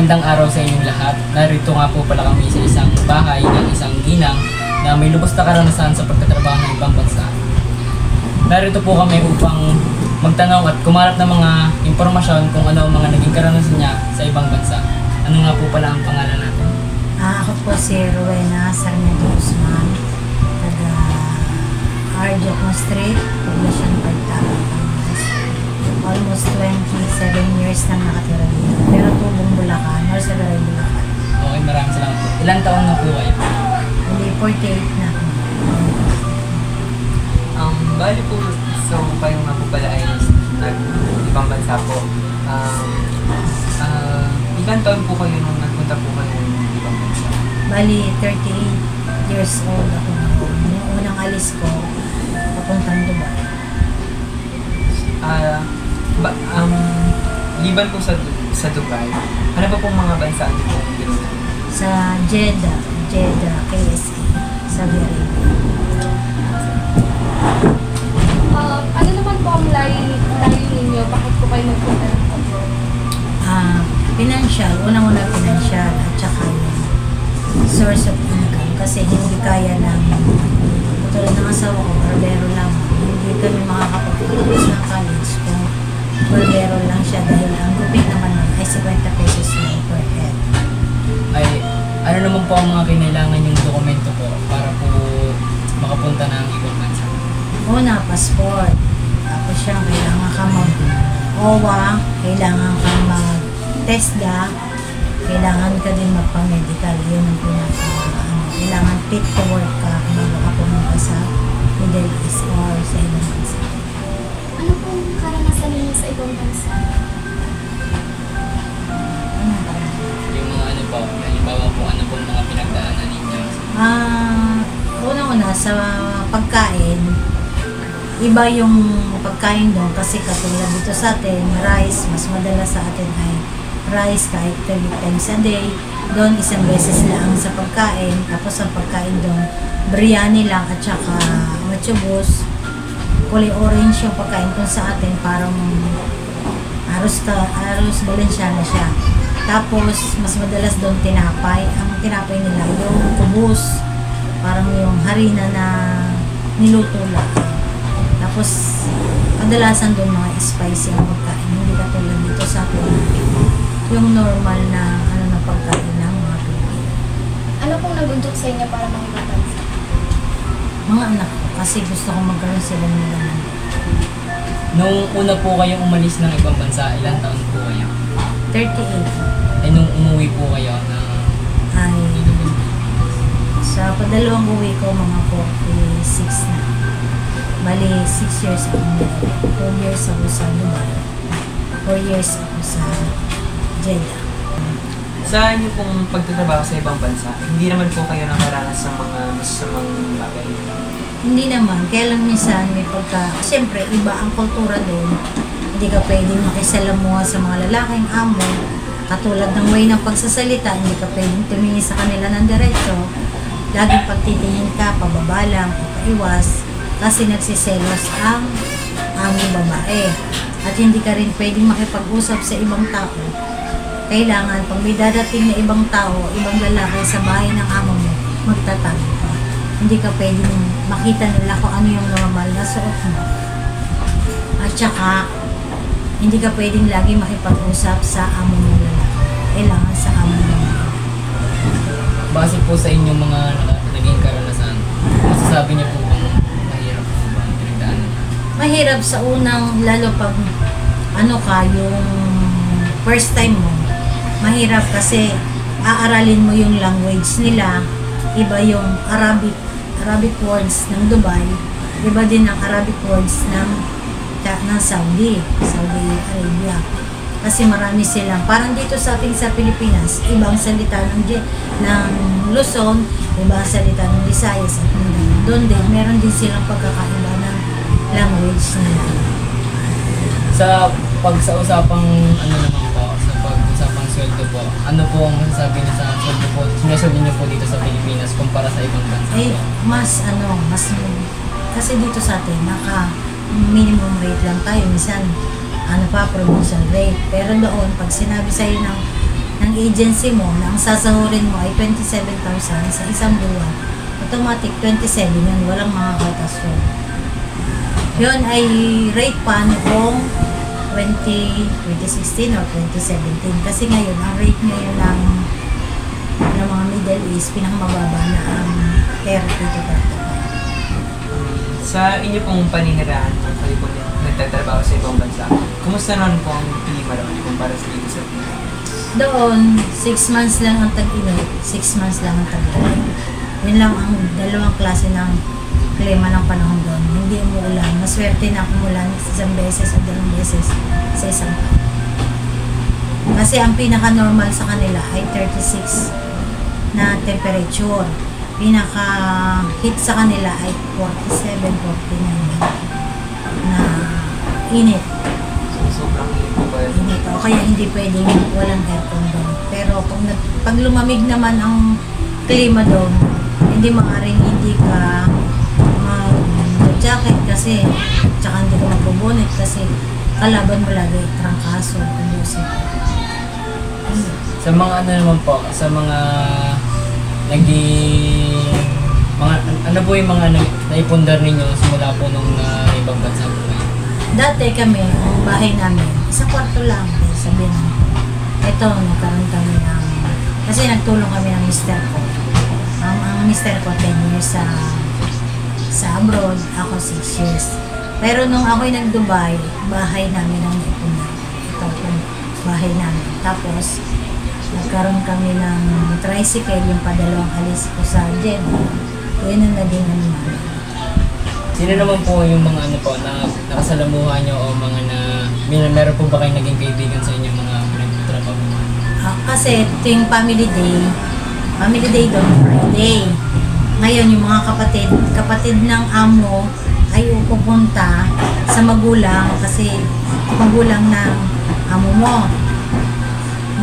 Magandang araw sa inyong lahat. Narito nga po pala kami sa isang bahay ng isang ginang na may lubos na karanasan sa pagtatrabaho ng ibang bansa. Narito po kami upang magtanong at kumarap ng mga impormasyon kung ano ang mga naging karanasan niya sa ibang bansa. Ano nga po pala ang pangalan natin? Ako po si Rowena Sarmiento Guzman, taga Arjoco Street, Poblacion Pagtara. Almost 27 years nang nakatira dito. Pero tubong Bulacan, or sa Garay Bulacan. Okay, maraming salamat po. Ilang taon na po kayo? Hindi, 48 na ako. Bali po, so kayo nga po pala ay nag-ibang bansa po. Ilan taon po kayo nung nagpunta po kayo ng ibang bansa? Bali, 38 years old ako ngayon. Yung unang alis ko, papuntang Dubai. Liban po sa Dubai, ano pa pong mga bansa niyo po pinunta? Sa Jeddah, KSA, Saudi Arabia. Ano naman po ang layo ninyo? Bakit po kayo magpunta ng abroad? Financial, unang-una financial at saka yung source of income kasi hindi kaya ng tulad ng asawa ko, barbero lang. Hindi kami makakapag-focus ng college kung barbero lang siya dahil ang gupit naman nun ay 50 pesos lang per head. Ay, ano naman po ang mga kinailangan yung dokumento po para po makapunta ng ibang bansa? Una, passport. Tapos siya, kailangan ka mag-OWA, kailangan ka mag-TESDA, kailangan ka din magpa-medical. Yun ang kailangan fit to work ka bago ka pumunta sa Middle East or sa ibang bansa. Ano pong karanasan ninyo sa ibang bansa? Ano ba? Yung mga ano po, halimbawa po ano po mga pinagdaanan ninyo? Una-una, sa pagkain, iba yung pagkain doon kasi katulad dito sa atin, rice, mas madalas sa atin ay rice kahit 3 times a day. Doon isang beses lang sa pagkain, tapos ang pagkain doon, biryani lang at saka machubos. Kulay orange yung pagkain kung sa atin, parang arroz Valenciana siya. Tapos, mas madalas doon tinapay. Ang tinapay nila, yung kubos, parang yung harina na niluto lang. Tapos, kadalasan doon mga spicy ang pagkain. Hindi katulad dito sa atin. Yung normal na pagkain ng mga Pilipino. Ano pong naguntok sa inyo para makibang bansa? Mga anak ko, kasi gusto ko magkaroon sila ng laman. Nung una po kayong umalis ng ibang bansa, ilang taon po kayo? 38 Eh nung umuwi po kayo na ay dito po? sa padalawang uwi ko, mga 46 na. Bali, 6 years ako dito. 2 years ako sa Dubai. 4 years ako sa Jeddah. Sa inyo pong pagtatrabaho sa ibang bansa, hindi naman po kayo nakaranas ng mga masasamang bagay? Hindi naman. Kaya lang minsan may siyempre, iba ang kultura doon. Hindi ka pwedeng makisalamuha sa mga lalaking amo. Katulad ng way ng pagsasalita, hindi ka pwedeng tumingin sa kanila ng diretso. Laging pagtitingin ka, pababa lang, papaiwas. Kasi nagsiselos ang babae. At hindi ka rin pwedeng makipag-usap sa ibang tao. Kailangan, pag may dadating na ibang tao, ibang lalaki sa bahay ng amo mo, magtatago ka. Hindi ka pwedeng makita nila kung ano yung normal na suot mo. At saka, hindi ka pwedeng lagi makipag-usap sa amo mong lalaki. Kailangan sa amo mong lalaki. Base po sa inyong mga naging karanasan, masasabi niyo po bang mahirap po ba ang pinagdaanan? Mahirap sa unang, lalo pag yung first time mo, mahirap kasi aaralin mo yung language nila. Iba yung Arabic words ng Dubai, iba din ang Arabic words ng Saudi Arabia. Kasi marami silang, parang dito sa ating sa Pilipinas, ibang salita ng Luzon, ibang salita ng Visayas at Mindanao. Doon din, meron din silang pagkakaiba ng language nila. Sa usapang ano naman po, sa pag-usapang sweldo po, ano po ang masasabi niyo sa sweldo po, sinasweldo niyo po dito sa Pilipinas kumpara sa ibang bansa po? Mas kasi dito sa atin, minimum rate lang tayo. Minsan, provincial rate. Pero doon, pag sinabi sa'yo ng ng agency mo na ang sasahurin mo ay 27,000 sa isang buwan, automatic 27 yun, walang mga kaltas yun. Yun ay rate pa noong 2016 or 2017. Kasi ngayon, ang rate ngayon ng mga Middle East, pinakamababa na ang 30 to 35. Sa inyo pong paninirahan, kayo po nagtatrabaho sa ibang bansa, kumusta naman po ang klima doon kumpara sa dito sa Pilipinas? Doon, 6 months lang ang tag-init, 6 months lang ang tag-ulan. Yun lang ang dalawang klase ng klima ng panahon doon. Hindi umuulan. Maswerte na umulan isang beses o dalawang beses sa isang taon. Kasi ang pinaka-normal sa kanila ay 36 na temperature. Pinaka-heat sa kanila ay 47, 49 na init. So, sobrang init po ba yun? Init. O kaya hindi pwedeng walang aircon doon. Pero pag lumamig naman ang klima doon, hindi maaaring hindi ka mag-jacket kasi tsaka hindi ka magbubunet kasi kalaban mo lagi trangkaso, conducive. Sa mga ano naman po, sa mga ano po yung mga naipundar ninyo simula po nung ibang bansa po kayo? Dati kami, ang bahay namin, isang kwarto lang. Sabi na, ito, nagkaroon kami ng, kasi nagtulong kami ng mister ko. Ang mister ko, 10 years sa abroad, ako 6 years. Pero nung ako'y nag-Dubai, bahay namin ang naipundar. Ito po, bahay namin. Tapos, nagkaroon kami ng tricycle, yung padalawang alis ko sa Jeddah. Yun ang naging ano namin. Sino naman po yung mga ano po na nakasalamuhan nyo o mga meron po ba kayong naging kaibigan sa inyong mga pinagtrabaho? Kasi ito yung family day doon, Friday. Ngayon, yung mga kapatid ng amo ay pupunta sa magulang kasi magulang ng amo mo.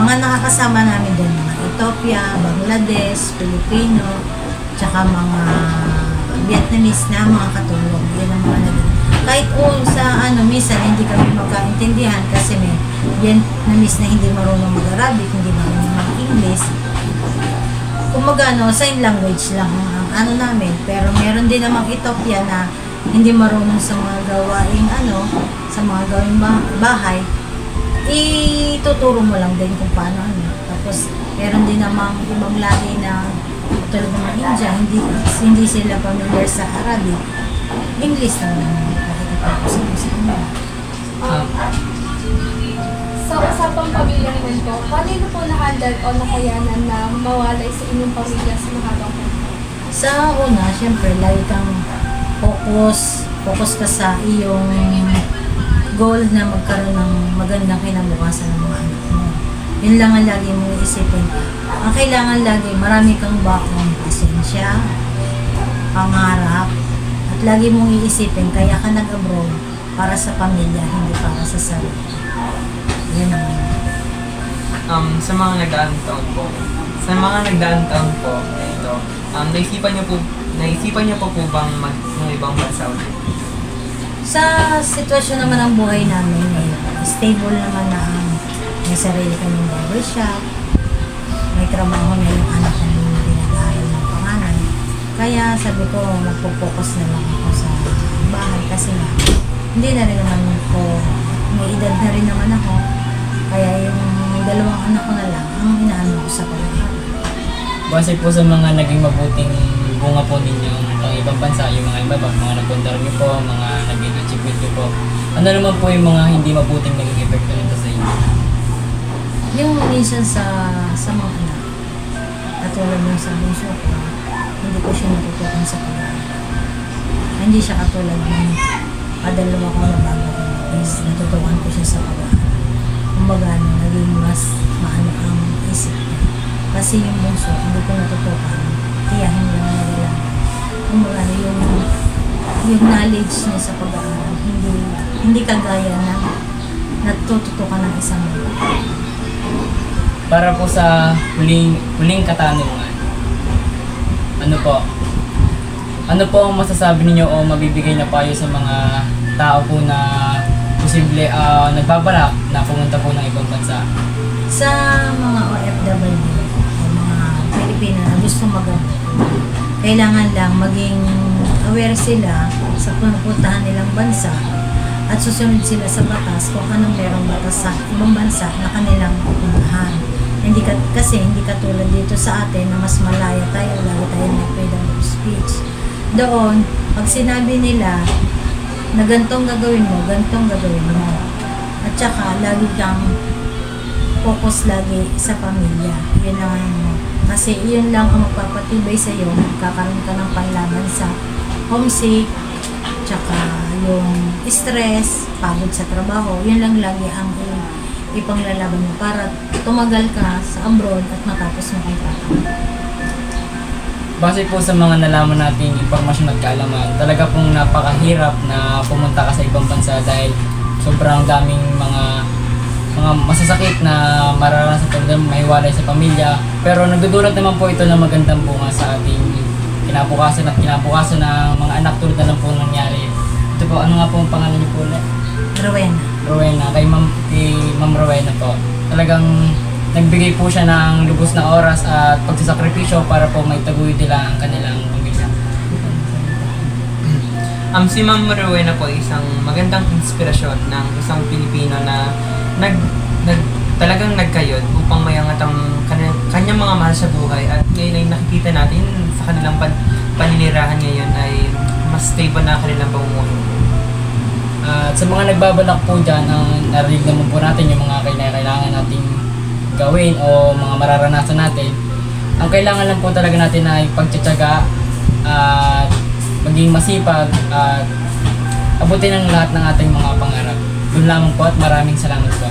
Mga nakakasama namin doon, mga Ethiopia, Bangladesh, Filipino, tsaka mga Vietnamese na mga katulong. Yun ang mga naging. Kahit sa minsan hindi kami magkaintindihan kasi may Vietnamese na hindi marunong mag-Arabic, hindi marunong mag-English. Kumaga, sign language lang ang namin. Pero meron din namang Ethiopia na hindi marunong sa mga gawaing sa mga gawaing bahay. Ituturo mo lang din kung paano Tapos, meron din namang ibang lahi na tulad ng India, hindi sila familiar sa Arabic. English naman. Sa usapang pamilya naman po, paano po na-handle o nakayanan na mawalay sa inyong pamilya sa mahabang panahon? Sa una, syempre, lagi kang focus ka sa iyong goal na magkaroon ng magandang kinabukasan ng mga anak mo. Yun lang ang lagi mong iisipin. Ang kailangan lagi, marami kang bakong pasensya, pangarap, at lagi mong iisipin, kaya ka nag-abroad para sa pamilya, hindi para sa sarili. Yan ang Sa mga nagdaang taon po, ito, naisipan niyo po bang ng ibang bansa ulit? Sa sitwasyon naman ng buhay namin ngayon, stable naman na may sarili kaming barbershop, may trabaho na yung anak ko yung pinag-aaral ng panganay. Kaya sabi ko, magpo-focus na lang ako sa bahay kasi nga, hindi na rin naman ko, may edad na rin naman ako. Kaya yung dalawang anak ko na lang, ang inaano ko sa pag-aaral. Base po sa mga naging mabuting bunga po ninyo ng ibang bansa, yung mga iba, mga nagpundar nyo po, mga naging achievement nyo po. Ano naman po yung mga hindi mabuting naging epekto nito sa inyo? Yung minsan sa mga anak, katulad ng sa bunso ko, hindi ko siya natutukan sa pag-aaral. Hindi siya katulad ng kadalawa ko na bago ko is natutukan ko siya sa pag-aaral. Kumbaga, naging mas maano ang isip niya. Kasi yung bunso, hindi ko natutukan, tiyahin lang nila. Kumbaga, yung knowledge niya sa pag-aaral, hindi kagaya na natututukan ng isang mga. Para po sa huling katanungan, ano po ang masasabi ninyo o mabibigay na payo sa mga tao po na posible nagbabalak na pumunta po ng ibang bansa Sa mga OFW o mga Pilipino na gusto mag-abroad, kailangan lang maging aware sila sa pupuntahan nilang bansa at susunod sila sa batas kung anong merong batas sa ibang bansa na kanilang pupuntahan. Kasi hindi katulad dito sa atin na mas malaya tayo, lalo tayo may freedom of speech. Doon, pag sinabi nila na gantong gagawin mo, gantong gagawin mo. At saka, lagi kang focus lagi sa pamilya. Yun lang mo. Kasi yun lang ang magpapatibay sa iyo. Magkakaroon ka ng panlaban sa homesick, tsaka yung stress, pagod sa trabaho. Yun lang lagi ang ipanglalaban mo para tumagal ka sa abroad at matapos mo kontrata. Base po sa mga nalaman nating impormasyon at kaalaman, talaga pong napakahirap na pumunta ka sa ibang bansa dahil sobrang daming mga masasakit na mararanasan tulad ng mahiwalay sa pamilya. Pero nagdudulot naman po ito ng magandang bunga sa ating kinabukasan at kinabukasan ng mga anak tulad na lang po nangyari. Ito po, ano nga po ang pangalan niyo po ulit? Rowena. Kay Ma'am Rowena po. Talagang nagbigay po siya ng lubos na oras at pagsasakripisyo para po may taguyod nila ang kanilang pamilya. Si Ma'am Rowena po ay isang magandang inspirasyon ng isang Pilipino na talagang nagkayod upang mayangat ang kanyang mga mahal sa buhay, at ngayon ay nakikita natin sa kanilang paninirahan ngayon ay mas stable na kanilang pamumuhay. At sa mga nagbabalak po dyan, narinig naman po natin yung mga kailangan nating gawin o mga mararanasan natin. Ang kailangan lang po talaga natin ay pagtsatsaga at maging masipag at abutin ang lahat ng ating mga pangarap. Yun lamang po at maraming salamat po.